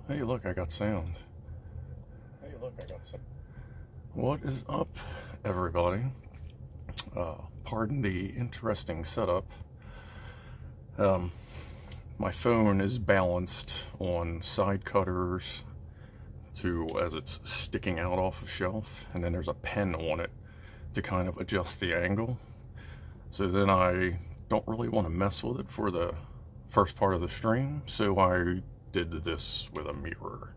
Hey, look, I got sound. What is up, everybody? Pardon the interesting setup. My phone is balanced on side cutters as it's sticking out off the shelf, and then there's a pen on it to kind of adjust the angle. So then I don't really want to mess with it for the first part of the stream, so I did this with a mirror.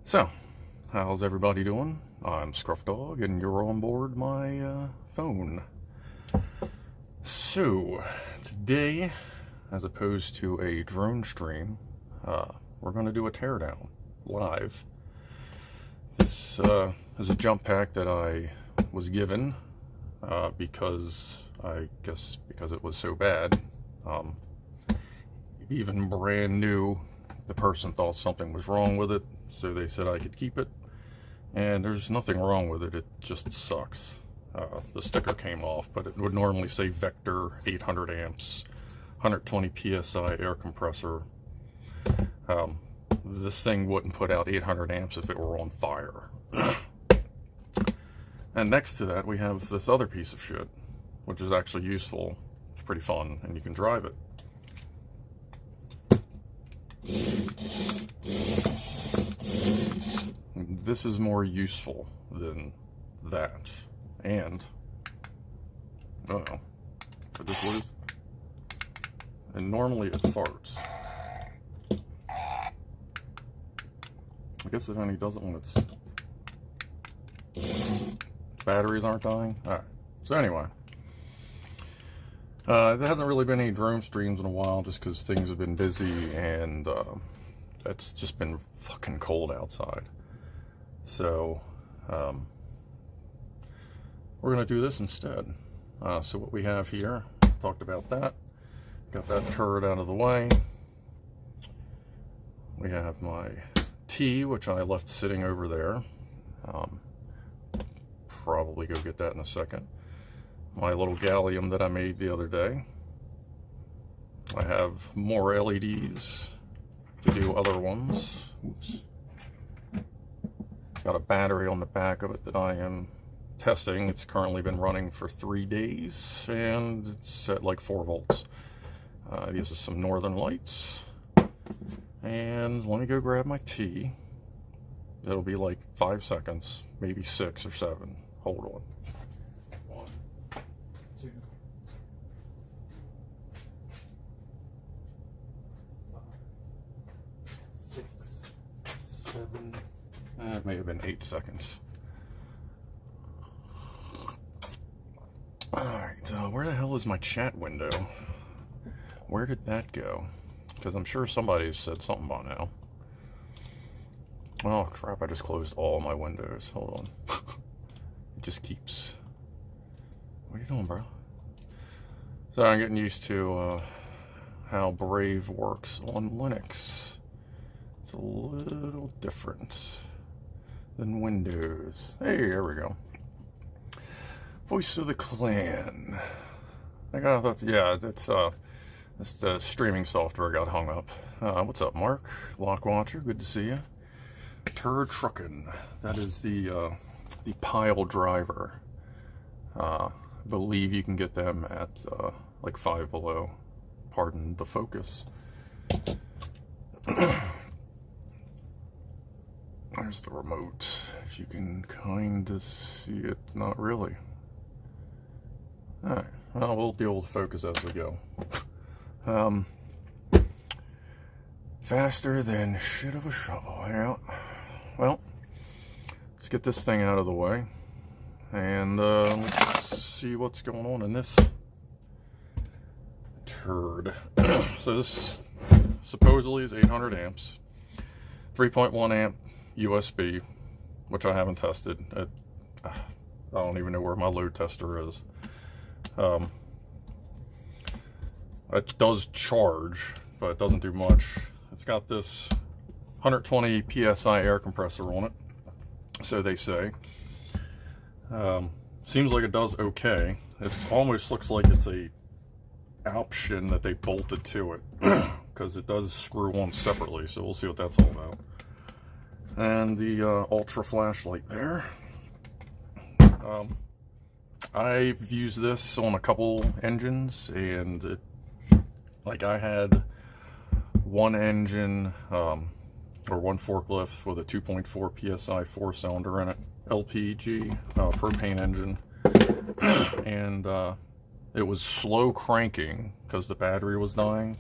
So, how's everybody doing? I'm Scruff Dog, and you're on board my phone. So, today, as opposed to a drone stream, we're going to do a teardown live. This is a jump pack that I was given because it was so bad. Even brand new, the person thought something was wrong with it, so they said I could keep it. And there's nothing wrong with it, it just sucks. The sticker came off, but it would normally say Vector 800 amps, 120 PSI air compressor. This thing wouldn't put out 800 amps if it were on fire. And next to that, we have this other piece of shit, which is actually useful. It's pretty fun, and you can drive it. This is more useful than that. And, but this what is, and normally it farts. I guess it only does it when its batteries aren't dying. Alright, so anyway. There hasn't really been any drone streams in a while just because things have been busy and it's just been fucking cold outside. So, we're going to do this instead. So what we have here, talked about that. Got that turd out of the way. We have my tea, which I left sitting over there. Probably go get that in a second. My little gallium that I made the other day. I have more LEDs to do other ones. Oops. It's got a battery on the back of it that I am testing. It's currently been running for 3 days and it's at like 4 volts. These are some northern lights. And let me go grab my tea. It'll be like 5 seconds, maybe 6 or 7. Hold on. 1, 2, 5, 6, 7. It may have been 8 seconds. Alright, where the hell is my chat window? Where did that go? Because I'm sure somebody's said something by now. Oh crap, I just closed all my windows. Hold on. It just keeps... What are you doing, bro? So I'm getting used to how Brave works on Linux. It's a little different than Windows. Hey, there we go. Voice of the Clan. I kind of thought, yeah, that's the streaming software got hung up. What's up, Mark? Lockwatcher, good to see you. Turd Truckin'. That is the pile driver. I believe you can get them at like Five Below. Pardon the focus. There's the remote. If you can kind of see it. Not really. Alright, well, we'll deal with focus as we go. Faster than shit of a shovel. Yeah. Well, let's get this thing out of the way. And let's see what's going on in this turd. So this supposedly is 800 amps. 3.1 amp USB, which I haven't tested. I don't even know where my load tester is. It does charge, but it doesn't do much. It's got this 120 PSI air compressor on it, so they say. Seems like it does okay. It almost looks like it's a option that they bolted to it. because it does screw on separately, so we'll see what that's all about. And the ultra flashlight there. I've used this on a couple engines, and I had one engine, or one forklift with a 2.4 PSI 4-cylinder in it, LPG, propane engine, and it was slow cranking because the battery was dying.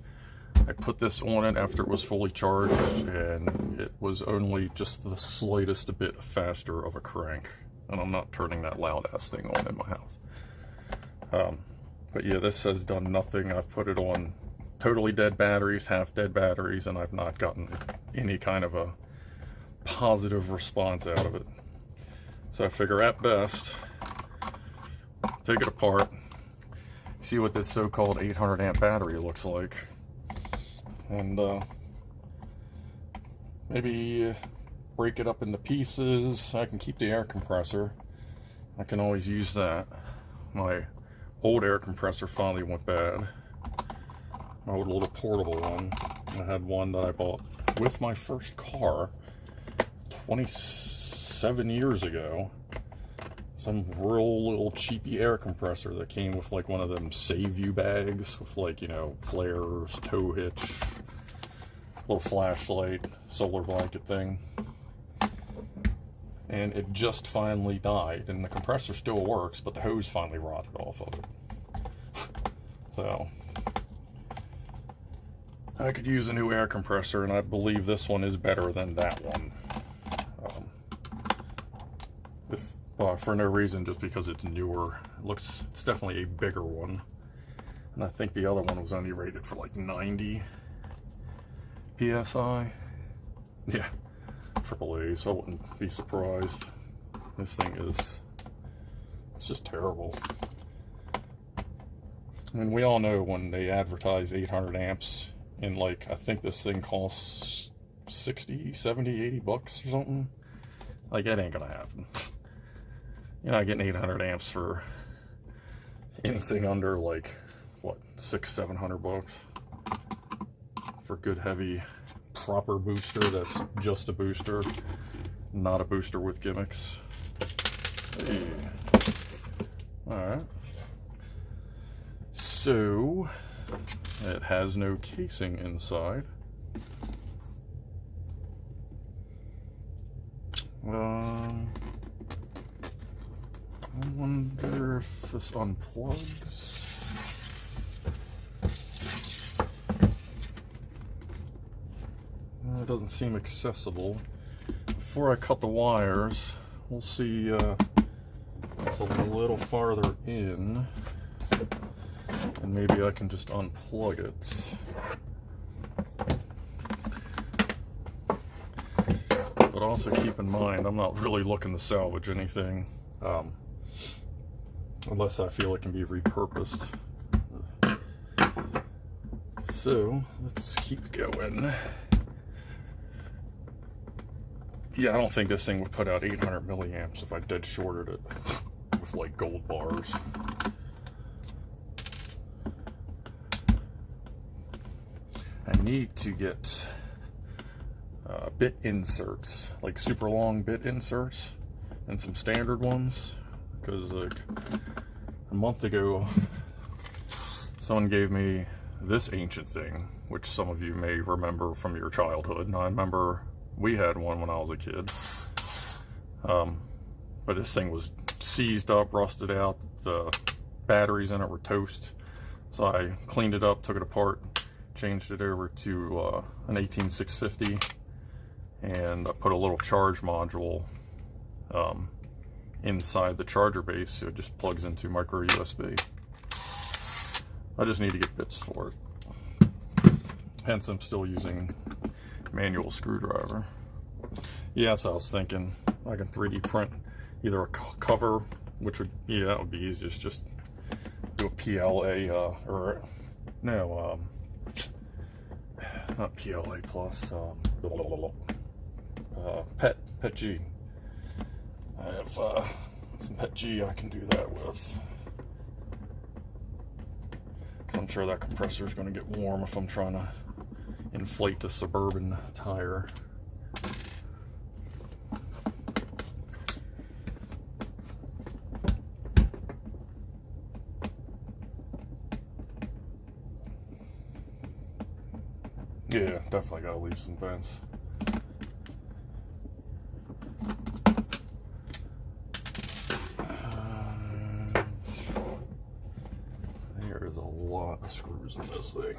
I put this on it after it was fully charged, and it was only just the slightest bit faster of a crank. And I'm not turning that loud ass thing on in my house. But yeah, this has done nothing. I've put it on totally dead batteries, half dead batteries, and I've not gotten any kind of a positive response out of it. So I figure at best, take it apart, see what this so-called 800 amp battery looks like, and maybe break it up into pieces. I can keep the air compressor. I can always use that. My old air compressor finally went bad. My old little portable one. I had one that I bought with my first car 27 years ago. Some real little cheapy air compressor that came with like one of them save you bags with, like, you know, flares, tow hitch, little flashlight, solar blanket thing. And it just finally died, and the compressor still works, but the hose finally rotted off of it. So I could use a new air compressor, and I believe this one is better than that one. For no reason, just because it's newer. It's definitely a bigger one. And I think the other one was only rated for like 90 PSI. Yeah, AAA, so I wouldn't be surprised. This thing it's just terrible. I mean, we all know when they advertise 800 amps, and like, I think this thing costs 60, 70, 80 bucks or something. Like, that ain't gonna happen. You're not getting 800 amps for anything under, like, what, 600-700 bucks for good heavy proper booster that's just a booster, not a booster with gimmicks. Hey. Alright, so it has no casing inside. I wonder if this unplugs. It doesn't seem accessible. Before I cut the wires, we'll see it's a little farther in, and maybe I can just unplug it. But also keep in mind, I'm not really looking to salvage anything. Unless I feel it can be repurposed. So, let's keep going. Yeah, I don't think this thing would put out 800 milliamps if I dead shorted it with like gold bars. I need to get bit inserts, like super long bit inserts, and some standard ones, because like a month ago someone gave me this ancient thing, which some of you may remember from your childhood, and I remember we had one when I was a kid, but this thing was seized up, rusted out, the batteries in it were toast, so I cleaned it up, took it apart, changed it over to an 18650, and I put a little charge module inside the charger base, so it just plugs into micro USB. I just need to get bits for it. Hence, I'm still using manual screwdriver. Yeah, that's what I was thinking. I can 3D print either a cover, which would, yeah, that would be easiest. Just do a PLA, or no, not PLA plus, PET G. I have some PET G I can do that with. Because I'm sure that compressor is going to get warm if I'm trying to inflate the Suburban tire. Yeah, definitely gotta leave some vents. There is a lot of screws in this thing.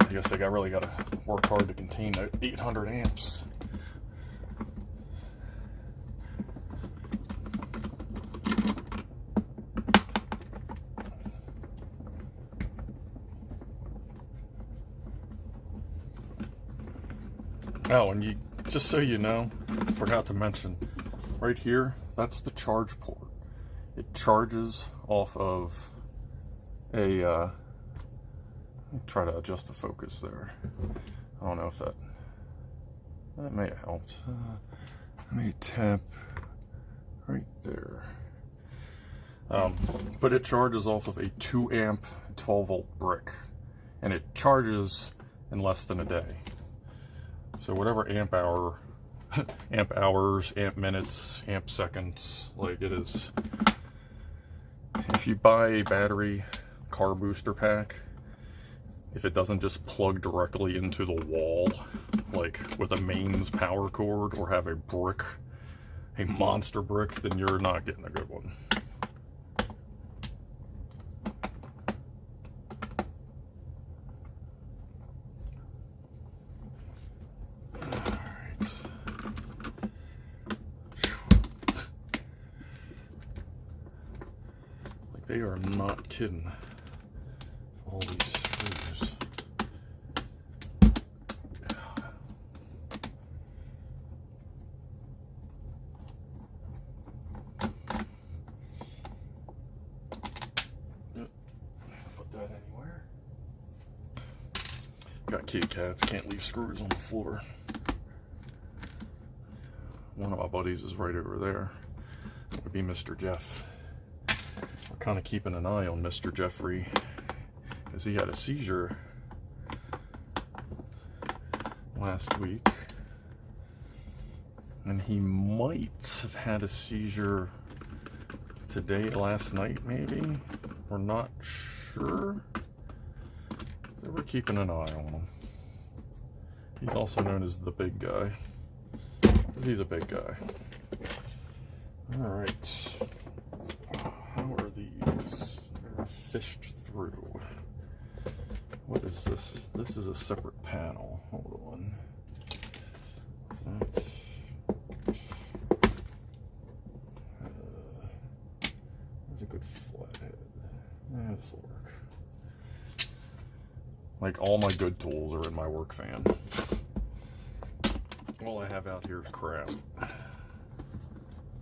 I guess I really gotta work hard to contain that 800 amps. Oh, and you, just so you know, forgot to mention, right here, that's the charge port. It charges off of a, let me try to adjust the focus there. I don't know if that may have helped. Let me tap right there. But it charges off of a 2 amp 12 volt brick, and it charges in less than a day. So whatever amp hour, amp hours, amp minutes, amp seconds, like it is. If you buy a battery car booster pack, if it doesn't just plug directly into the wall, like with a mains power cord, or have a brick, a monster brick, then you're not getting a good one. They are not kidding. All these screws. Put that anywhere. Got kitty cats, can't leave screws on the floor. One of my buddies is right over there. It would be Mr. Jeff. Kind of keeping an eye on Mr. Jeffrey because he had a seizure last week, and he might have had a seizure today, last night maybe. We're not sure, so we're keeping an eye on him. He's also known as the big guy. He's a big guy. All right. How are these? They're fished through. What is this? This is a separate panel. Hold on. That's, there's a good flathead. This will work. Like, all my good tools are in my work van. All I have out here is crap.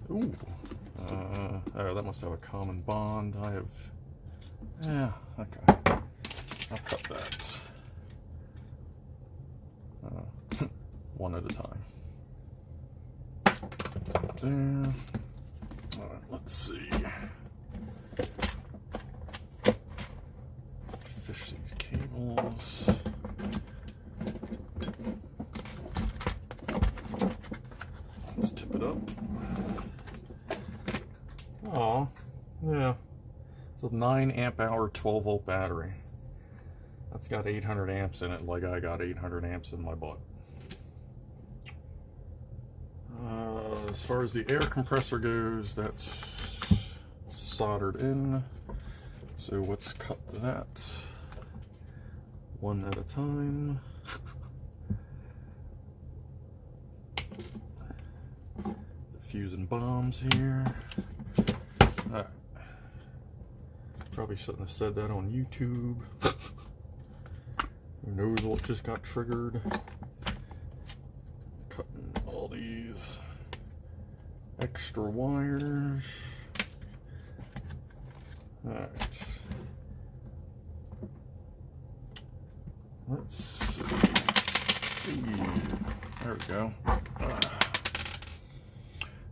Ooh. Oh, that must have a common bond. I have... Yeah, okay. I'll cut that. One at a time. There. Alright, let's see. Fish these cables. Let's tip it up. Oh, yeah. It's a 9 amp hour 12 volt battery. That's got 800 amps in it, like I got 800 amps in my butt. As far as the air compressor goes, that's soldered in. So let's cut that one at a time. The fusing bombs here. Alright. Probably shouldn't have said that on YouTube. Who knows what just got triggered. Cutting all these extra wires. Alright. Let's see. There we go.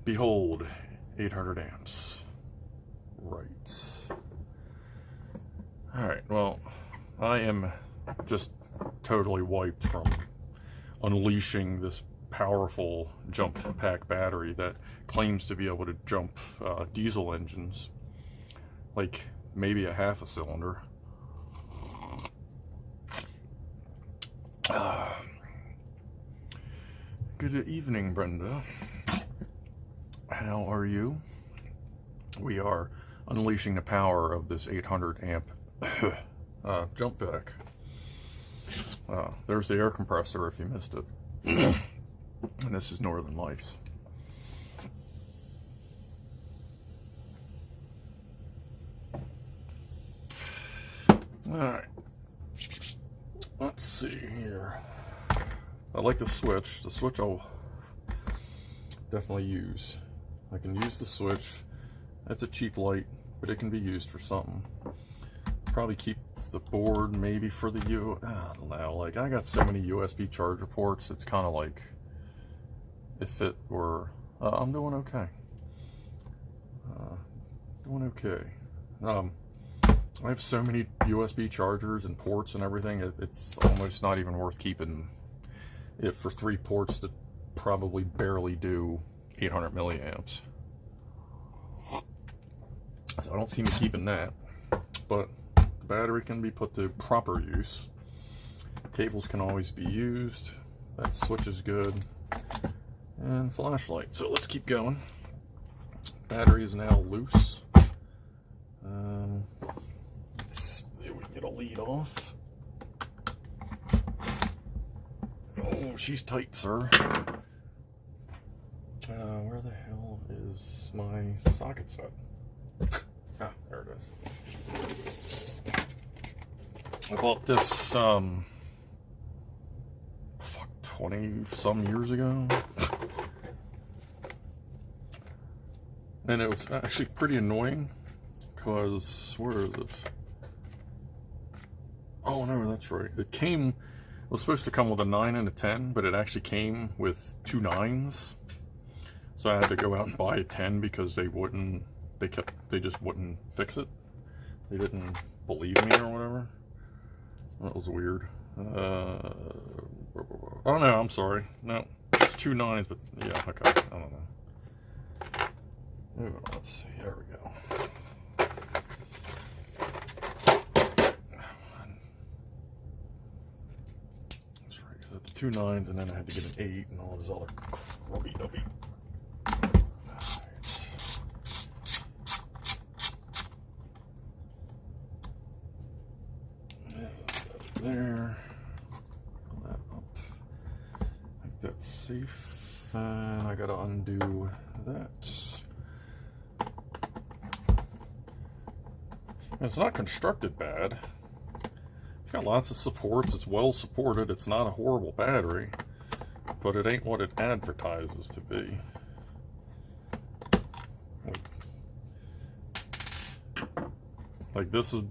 Behold, 800 amps. right. Alright, well, I am just totally wiped from unleashing this powerful jump pack battery that claims to be able to jump diesel engines, like maybe a half a cylinder. Good evening, Brenda. How are you? We are unleashing the power of this 800 amp jump pack. There's the air compressor if you missed it. And this is Northern Lights. Alright. Let's see here. I like the switch. The switch I'll definitely use. I can use the switch. That's a cheap light, but it can be used for something. Probably keep the board maybe for the I don't know. Like, I got so many USB charger ports, it's kind of like if it were I'm doing okay. I have so many USB chargers and ports and everything, it's almost not even worth keeping it for 3 ports that probably barely do 800 milliamps. So I don't see me keeping that, but the battery can be put to proper use. Cables can always be used. That switch is good. And flashlight. So let's keep going. Battery is now loose. Let's see if we can get a lead off. Oh, she's tight, sir. Where the hell is my socket set? Ah, there it is. I bought this, 20-some years ago. And it was actually pretty annoying, because, where is it? Oh no, that's right. It was supposed to come with a 9 and a 10, but it actually came with 2 9s. So I had to go out and buy a 10 because they just wouldn't fix it. They didn't believe me or whatever. That was weird. Oh no, I'm sorry. No, it's 2 9s, but yeah, okay. I don't know. Ooh, let's see, there we go. That's right, so it's 2 9s, and then I had to get an 8 and all this other rubby-dubby. There, pull that up. I think that's safe, and I gotta undo that. And it's not constructed bad. It's got lots of supports. It's well supported. It's not a horrible battery, but it ain't what it advertises to be. Like this would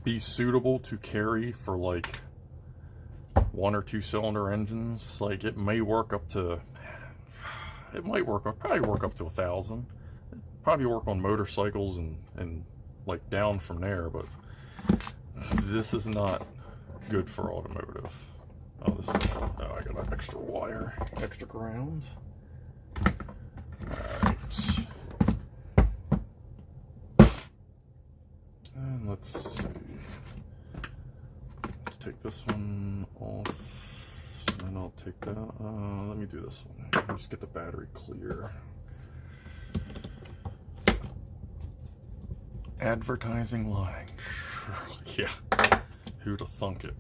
be suitable to carry for like 1 or 2 cylinder engines. Like it may work up to, probably work up to 1,000. Probably work on motorcycles and like down from there, but this is not good for automotive. Oh, I got an extra wire, extra ground. Alright. And let's see. Let's take this one off, and I'll take that. Let me do this one. Just get the battery clear. Advertising lying. Yeah. Who'd have thunk it?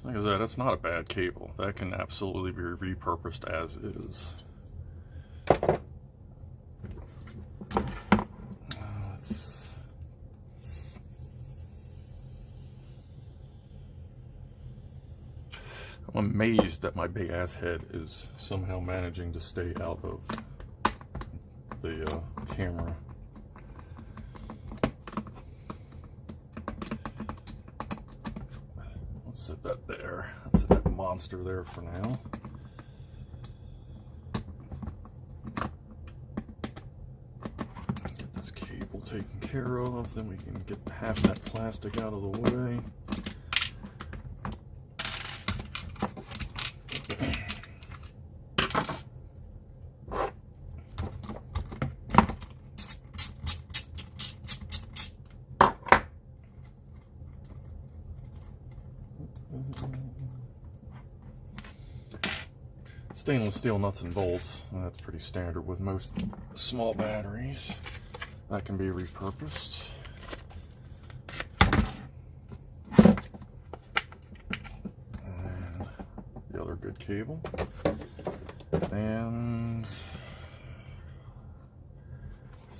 Like I said, that's not a bad cable. That can absolutely be repurposed as is. I'm amazed that my big ass head is somehow managing to stay out of the camera. Let's set that there. Let's set that monster there for now. Get this cable taken care of, then we can get half that plastic out of the way. Stainless steel nuts and bolts, that's pretty standard with most small batteries. That can be repurposed. And the other good cable. And see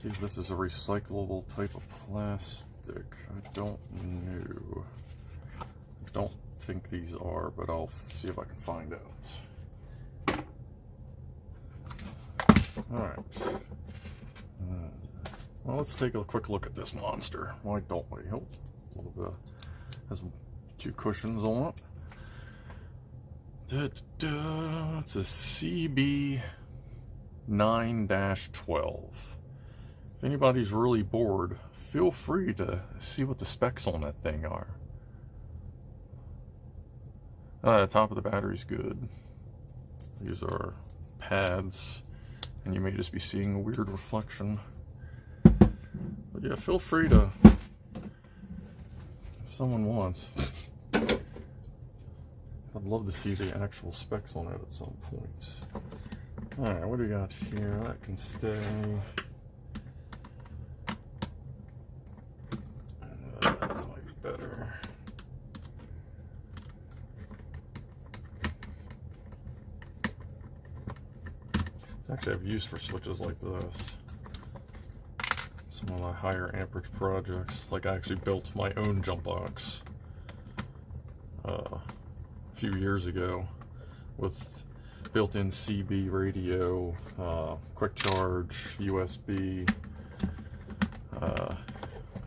if this is a recyclable type of plastic. I don't know. I don't think these are, but I'll see if I can find out. Alright. Well, let's take a quick look at this monster. Why don't we? Oh, a little bit. Has 2 cushions on it. It's a CB9-12. If anybody's really bored, feel free to see what the specs on that thing are. The top of the battery's good. These are pads, and you may just be seeing a weird reflection. But yeah, feel free to, if someone wants. I'd love to see the actual specs on it at some point. Alright, what do we got here? That can stay. That's much better. Actually, I've used for switches like this. Some of my higher amperage projects. Like I actually built my own jump box a few years ago with built-in CB radio, quick charge, USB.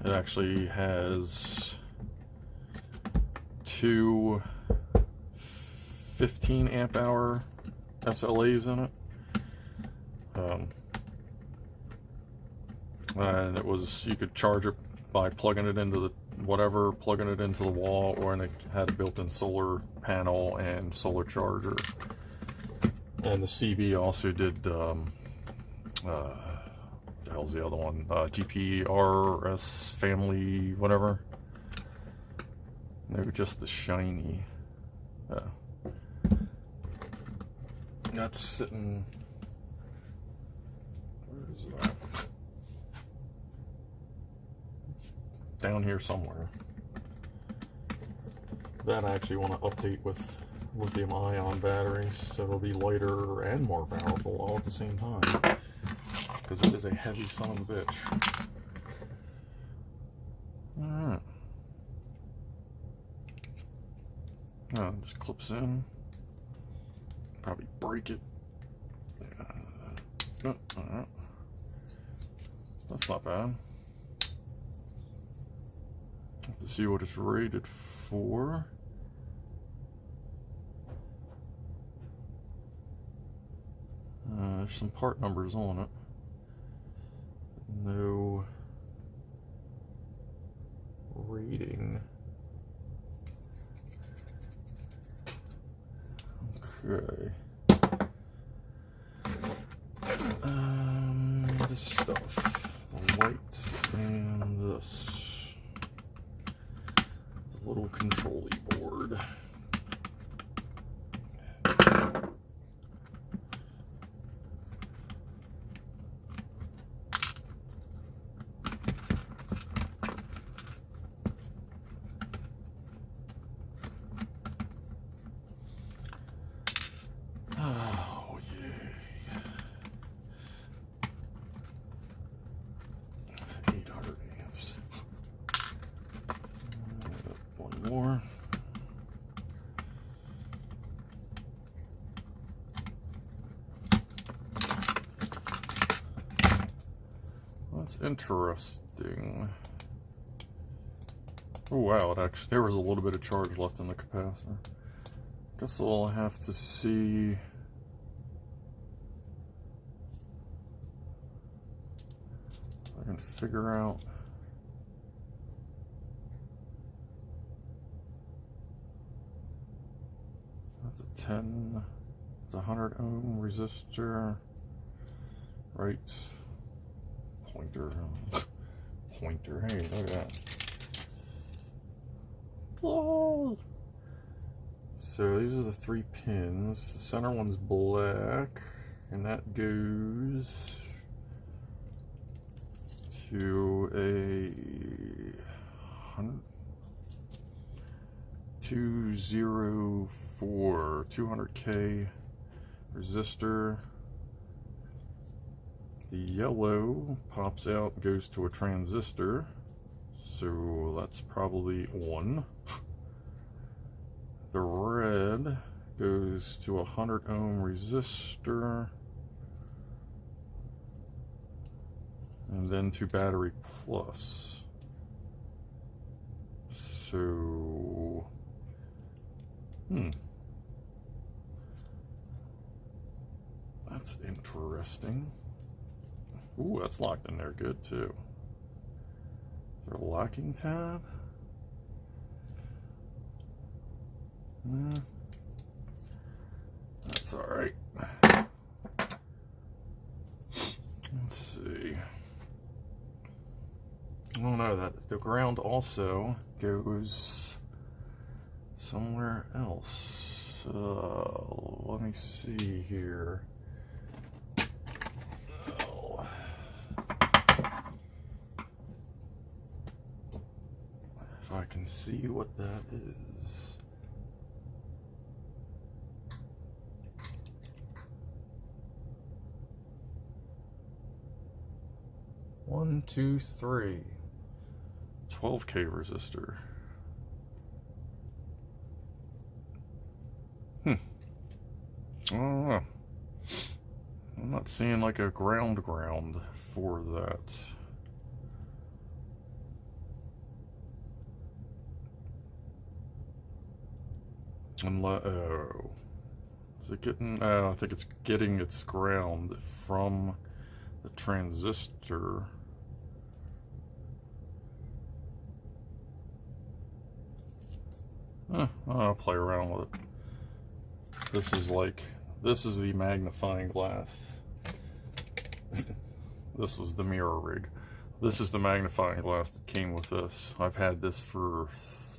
It actually has 2 15 amp hour SLAs in it. And it was, you could charge it by plugging it into the whatever, plugging it into the wall, or and it had a built-in solar panel and solar charger. And the CB also did the hell's the other one, GPRS family whatever. Maybe just the shiny. That's sitting. Where is that? Down here somewhere. That I actually want to update with lithium-ion batteries, so it'll be lighter and more powerful all at the same time. Because it is a heavy son of a bitch. Alright. Oh, it just clips in. Probably break it. Alright. That's not bad. Have to see what it's rated for. There's some part numbers on it. No rating. Okay. This stuff. The light and this. The little control-y board. Oh, yay. 800 amps. One more. That's interesting. Oh wow, there was a little bit of charge left in the capacitor. Guess we'll have to see. If I can figure out. That's a 10. It's a 100 ohm resistor. Right. Pointer. Pointer. Hey, look at that. Oh. So these are the 3 pins. The center one's black, and that goes to a 204 200K resistor. The yellow pops out, goes to a transistor, so that's probably 1. The red goes to a 100 ohm resistor, and then to battery plus. So, that's interesting. Ooh, that's locked in there good too. Is there a locking tab? That's alright. Let's see. Oh no, that the ground also goes somewhere else. Let me see here. Oh. If I can see what that is. One, 2, 3. 12K resistor. I don't know. I'm not seeing like a ground for that. Unless, oh. Is it getting, I think it's getting its ground from the transistor. I'll play around with it. This is the magnifying glass. This was the mirror rig. This is the magnifying glass that came with this. I've had this for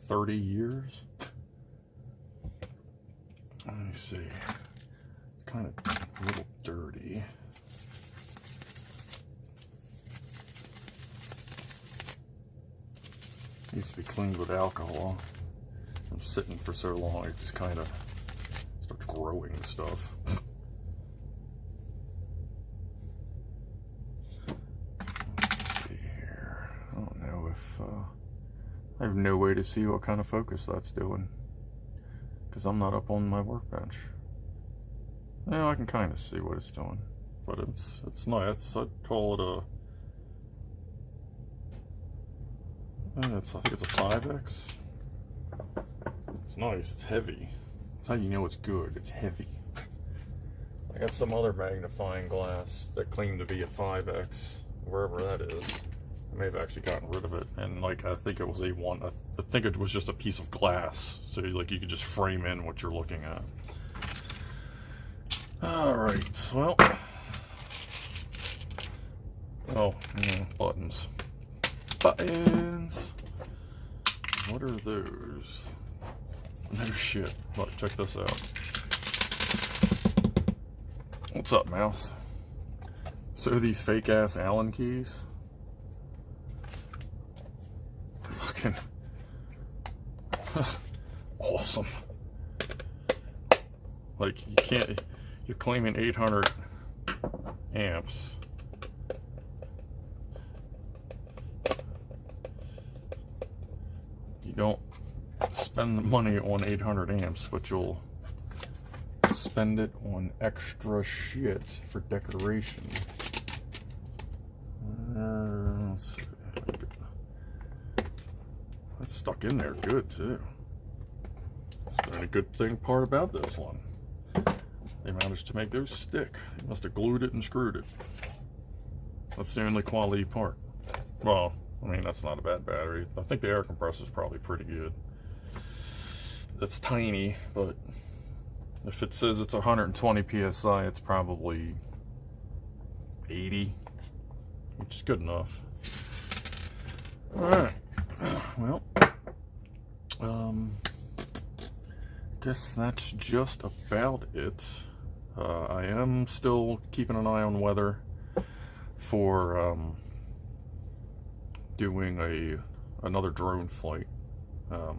30 years. Let me see. It's kind of a little dirty. Needs to be cleaned with alcohol. I'm sitting for so long, it just kind of starts growing stuff. Let's see here. I don't know if I have no way to see what kind of focus that's doing because I'm not up on my workbench. Yeah, I can kind of see what it's doing, but it's nice. I'd call it a. I think it's a 5X. It's nice, it's heavy. That's how you know it's good, it's heavy. I got some other magnifying glass that claimed to be a 5X, wherever that is. I may have actually gotten rid of it, and like I think it was a 1. I think it was just a piece of glass, so like you could just frame in what you're looking at. Alright, well. Oh, yeah, buttons. Buttons! What are those? No shit. Look, check this out. What's up, mouse? So these fake ass Allen keys. Fucking awesome. Like you can't. You're claiming 800 amps. You don't spend the money on 800 amps, but you'll spend it on extra shit for decoration. Let's see. That's stuck in there good too. That's been a good part about this one. They managed to make those stick. They must have glued it and screwed it. That's the only quality part. Well, I mean, that's not a bad battery. I think the air compressor is probably pretty good. It's tiny, but if it says it's 120 PSI, it's probably 80, which is good enough. Alright, well, guess that's just about it. I am still keeping an eye on weather for doing another drone flight. I'll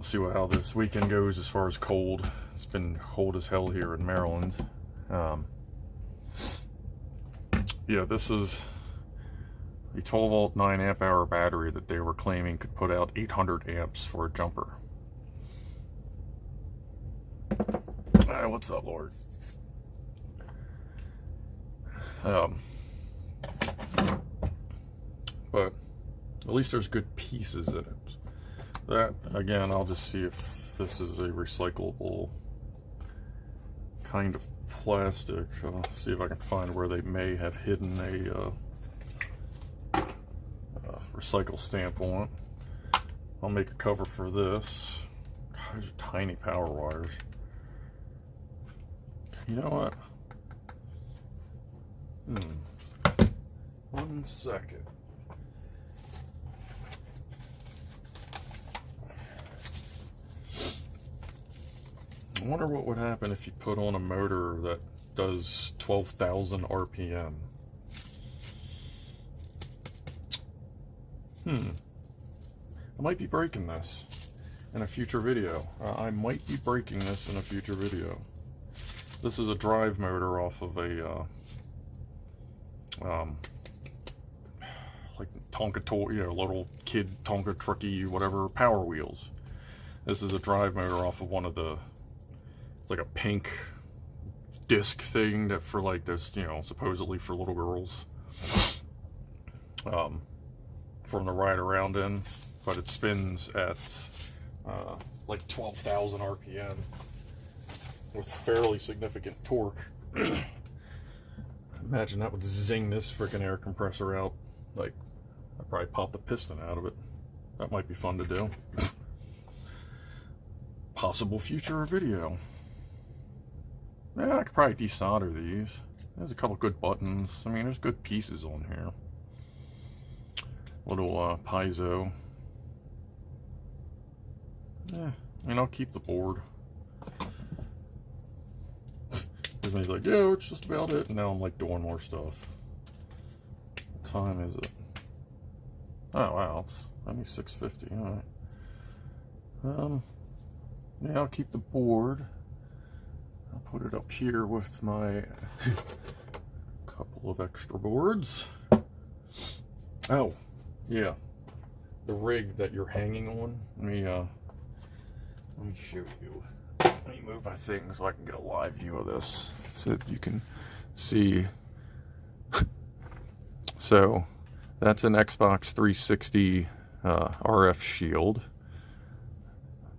see how this weekend goes as far as cold. It's been cold as hell here in Maryland. Yeah, this is a 12 volt 9 amp hour battery that they were claiming could put out 800 amps for a jumper. Alright, what's up, Lord? But at least there's good pieces in it. That, again, I'll just see if this is a recyclable kind of plastic. I'll see if I can find where they may have hidden a recycle stamp on it. I'll make a cover for this. God, these are tiny power wires. You know what? 1 second. I wonder what would happen if you put on a motor that does 12,000 RPM. I might be breaking this in a future video. I might be breaking this in a future video. This is a drive motor off of a like Tonka toy, you know, little kid Tonka trucky, whatever, Power Wheels. This is a drive motor off of one of the, it's like a pink disc thing that for like this, you know, supposedly for little girls, for them to ride around in, but it spins at like 12,000 RPM with fairly significant torque. Imagine that would zing this freaking air compressor out. Like, I'd probably pop the piston out of it. That might be fun to do. Possible future video. Yeah, I could probably desolder these. There's a couple good buttons. I mean, there's good pieces on here. Little piezo. Yeah, I mean, I'll keep the board. Because he's like, yeah, it's just about it. And now I'm like doing more stuff. What time is it? Oh, wow, it's only 6:50. All right. Yeah, I'll keep the board. I'll put it up here with my couple of extra boards. Oh, yeah. The rig that you're hanging on. Let me show you. Let me move my thing so I can get a live view of this so that you can see. So that's an Xbox 360 RF shield.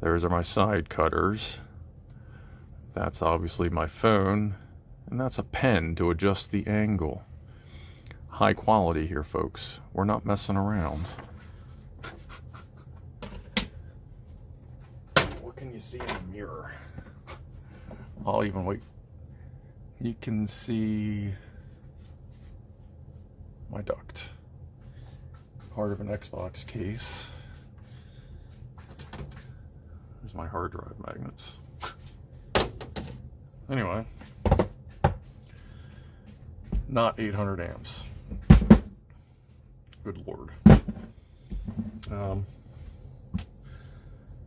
Those are my side cutters. That's obviously my phone. And that's a pen to adjust the angle. High quality here, folks. We're not messing around. What can you see in the mirror? I'll even wait. You can see my duct. Part of an Xbox case. There's my hard drive magnets. Anyway, not 800 amps. Good Lord.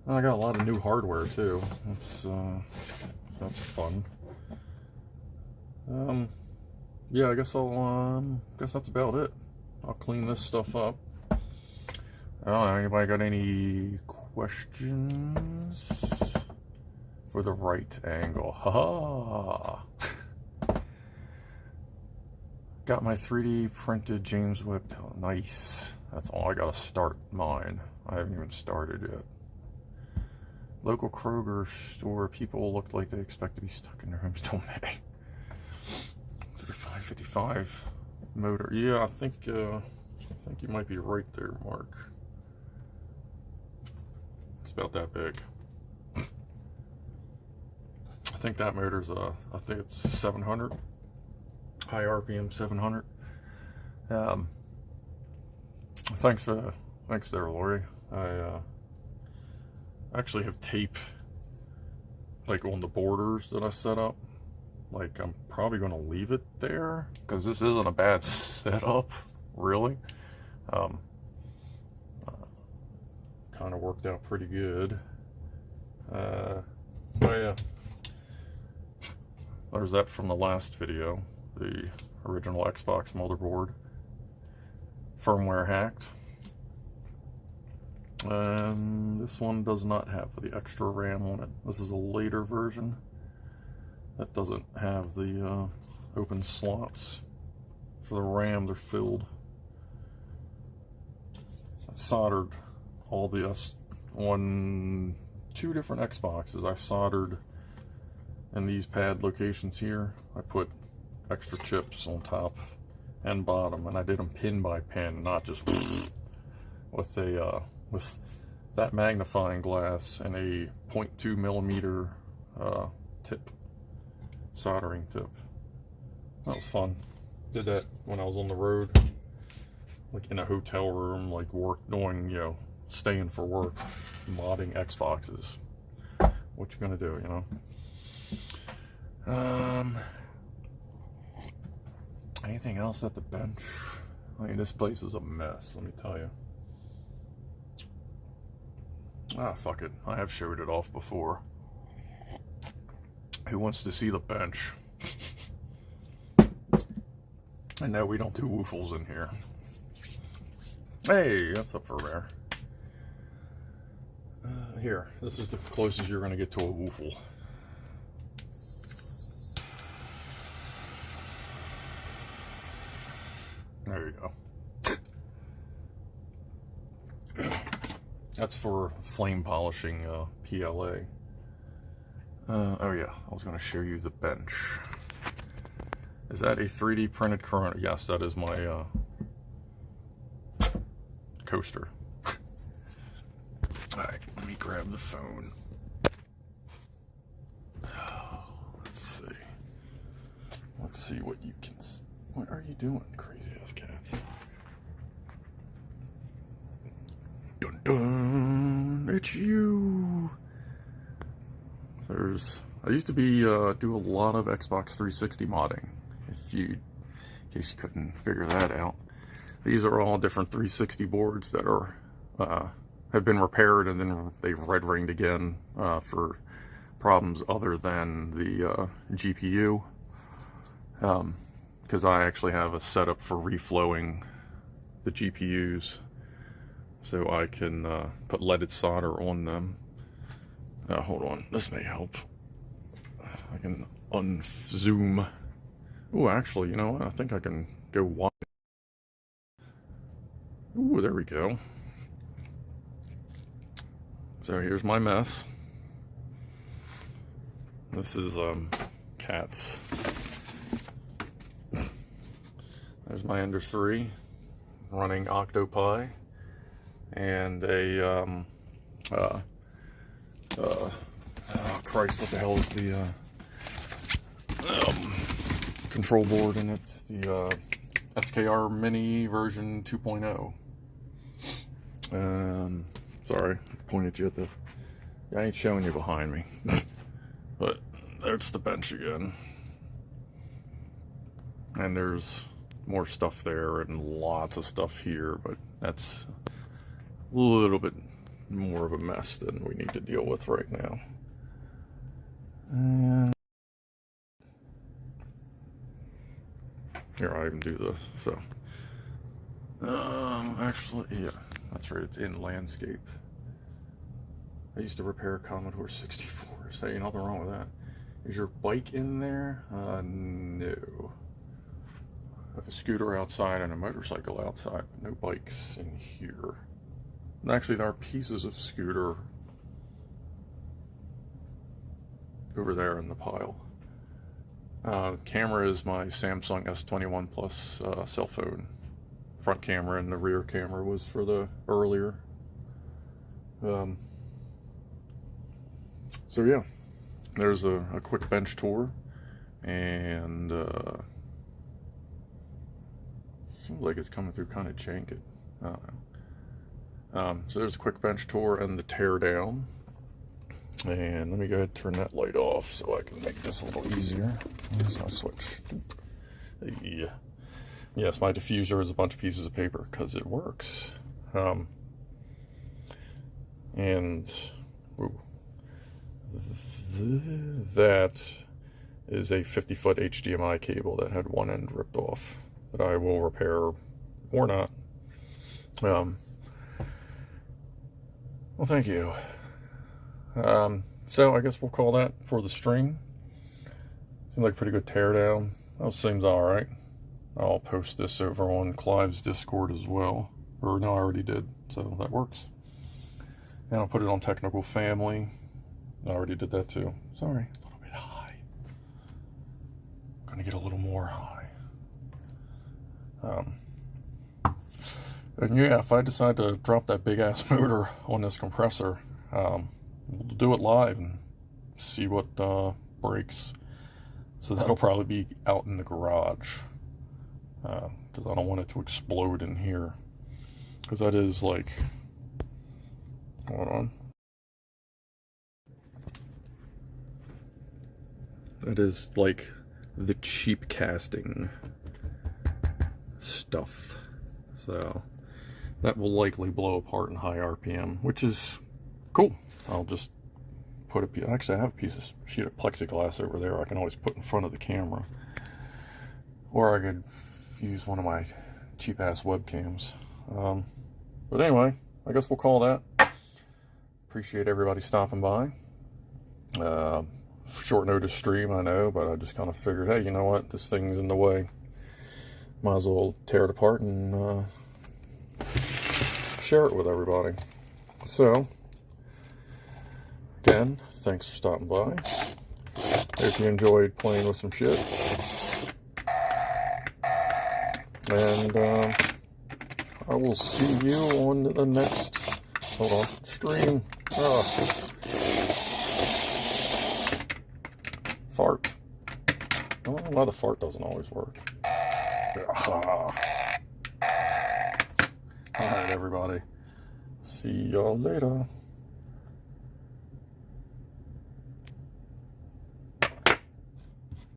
I got a lot of new hardware too. That's fun. Yeah, I guess guess that's about it. I'll clean this stuff up. I don't know, anybody got any questions? For the right angle. Ha ha. Got my 3D printed James Webb tele. Nice. That's all. I gotta start mine. I haven't even started yet. Local Kroger store. People look like they expect to be stuck in their homes till May. 3555 motor. Yeah, I think you might be right there, Mark. It's about that big. I think that motor's I think it's 700. High RPM 700. Thanks there, Lori. I actually have tape like on the borders that I set up. Like, I'm probably going to leave it there because this isn't a bad setup, really. Kind of worked out pretty good. Oh yeah, there's that from the last video, the original Xbox motherboard, firmware hacked. This one does not have the extra RAM on it. This is a later version that doesn't have the open slots for the RAM. They're filled. I soldered all the on 2 different Xboxes. I soldered in these pad locations here. I put extra chips on top and bottom, and I did them pin by pin, not just with a with that magnifying glass and a 0.2 millimeter tip, soldering tip. That was fun. Did that when I was on the road, like in a hotel room, like doing, you know, staying for work, modding Xboxes. What you gonna do, you know? Anything else at the bench? I mean, this place is a mess, let me tell you. Ah, fuck it. I have showed it off before. Who wants to see the bench? I know we don't do woofles in here. Hey, that's up for rare. Here, this is the closest you're going to get to a woofle. There you go. That's for flame polishing PLA. Oh yeah, I was going to show you the bench. Is that a 3D printed Corona? Yes, that is my coaster. Alright, let me grab the phone. Oh, let's see what you can. What are you doing, crazy ass cats? Dun dun! It's you. I used to do a lot of Xbox 360 modding. In case you couldn't figure that out, these are all different 360 boards that are have been repaired and then they've red ringed again for problems other than the GPU. Because I actually have a setup for reflowing the GPUs, so I can put leaded solder on them. Hold on, this may help. I can unzoom. Oh, actually, you know what? I think I can go wide. Ooh, there we go. So here's my mess. This is cats. There's my Ender 3 running Octopi and a oh Christ, what the hell is the control board in it? The SKR Mini version 2.0. Sorry, I pointed you at the. I ain't showing you behind me, but there's the bench again, and there's more stuff there and lots of stuff here, but that's a little bit more of a mess than we need to deal with right now. And here, I even do this. So, actually, yeah, that's right. It's in landscape. I used to repair Commodore 64s. Hey, nothing wrong with that. Is your bike in there? No. have a scooter outside and a motorcycle outside, but no bikes in here. And actually, there are pieces of scooter over there in the pile. Camera is my Samsung S21 Plus cell phone. Front camera, and the rear camera was for the earlier. So yeah, there's a quick bench tour, and seems like it's coming through kind of janky. I don't know. So there's a quick bench tour and the teardown. And let me go ahead and turn that light off so I can make this a little easier. There's my switch. Yeah. Yes, my diffuser is a bunch of pieces of paper because it works. And ooh, that is a 50-foot HDMI cable that had one end ripped off that I will repair or not. Well, thank you. So I guess we'll call that for the stream. Seems like a pretty good teardown. That seems alright. I'll post this over on Clive's Discord as well. Or no, I already did, so that works. And I'll put it on Technical Family. I already did that too. Sorry, a little bit high. Gonna get a little more high. And yeah, if I decide to drop that big ass motor on this compressor, we'll do it live and see what breaks. So that'll probably be out in the garage, because I don't want it to explode in here, because that is like, hold on, that is like the cheap casting stuff. So that will likely blow apart in high RPM, which is cool. I'll just put actually I have a piece of sheet of plexiglass over there I can always put in front of the camera. Or I could use one of my cheap ass webcams. But anyway, I guess we'll call that. Appreciate everybody stopping by. Short notice stream, I know, but I just kind of figured, hey, you know what? This thing's in the way. Might as well tear it apart and share it with everybody. So, again, thanks for stopping by. If you enjoyed playing with some shit. And I will see you on the next, hold on, stream. Fart. I don't know why the fart doesn't always work. Alright, everybody. See y'all later.